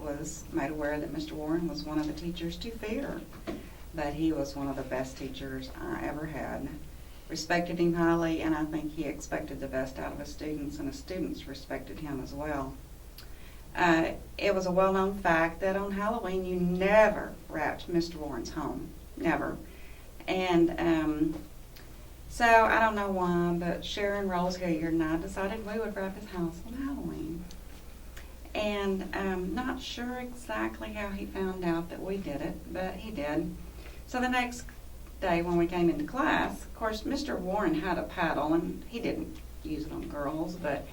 was made aware that Mr. Warren was one of the teachers to fear, but he was one of the best teachers I ever had. Respected him highly, and I think he expected the best out of his students, and his students respected him as well. It was a well-known fact that on Halloween you never wrapped Mr. Warren's home, never. And so I don't know why, but Sharon Rose Hilliard and I decided we would wrap his house on Halloween. And I'm not sure exactly how he found out that we did it, but he did. So the next day when we came into class, of course, Mr. Warren had a paddle, and he didn't use it on girls, but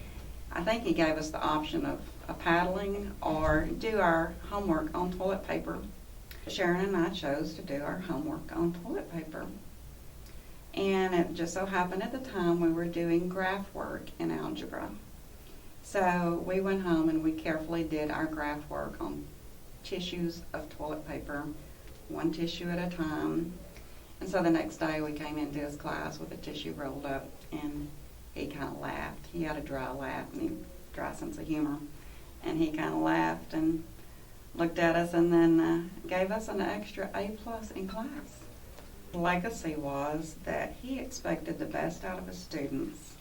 I think he gave us the option of paddling or do our homework on toilet paper. Sharon and I chose to do our homework on toilet paper. And it just so happened at the time we were doing graph work in algebra. So we went home and we carefully did our graph work on tissues of toilet paper, one tissue at a time. And so the next day we came into his class with a tissue rolled up, and he kind of laughed. He had a dry laugh and a dry sense of humor. And he kind of laughed and looked at us and then gave us an extra A+ in class. The legacy was that he expected the best out of his students.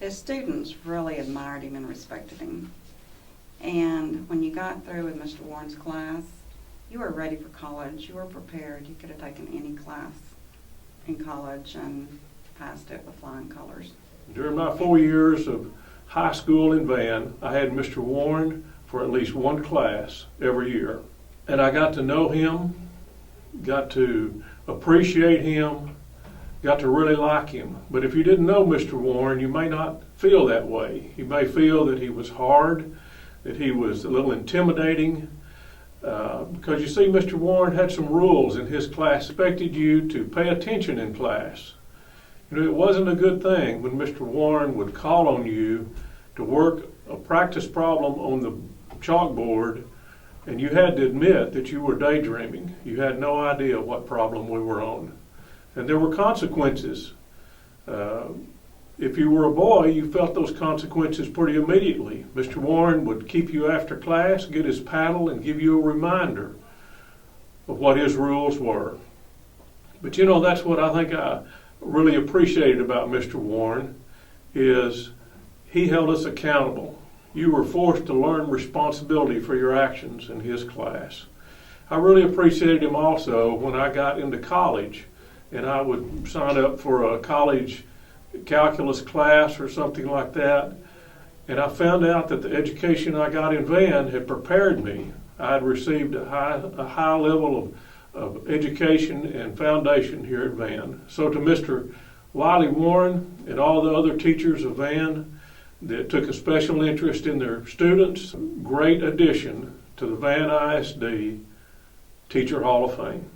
His students really admired him and respected him. And when you got through with Mr. Warren's class, you were ready for college. You were prepared. You could have taken any class in college and passed it with flying colors. During my 4 years of high school in Van, I had Mr. Warren for at least one class every year. And I got to know him, got to appreciate him, got to really like him. But if you didn't know Mr. Warren, you may not feel that way. You may feel that he was hard, that he was a little intimidating, because you see, Mr. Warren had some rules in his class. Expected you to pay attention in class. You know, it wasn't a good thing when Mr. Warren would call on you to work a practice problem on the chalkboard, and you had to admit that you were daydreaming. You had no idea what problem we were on. And there were consequences. If you were a boy, you felt those consequences pretty immediately. Mr. Warren would keep you after class, get his paddle, and give you a reminder of what his rules were. But you know, that's what I think I really appreciated about Mr. Warren, is he held us accountable. You were forced to learn responsibility for your actions in his class. I really appreciated him also when I got into college, and I would sign up for a college calculus class or something like that, and I found out that the education I got in Van had prepared me. I had received a high level of education and foundation here at Van. So to Mr. Wylie Warren and all the other teachers of Van that took a special interest in their students, great addition to the Van ISD Teacher Hall of Fame.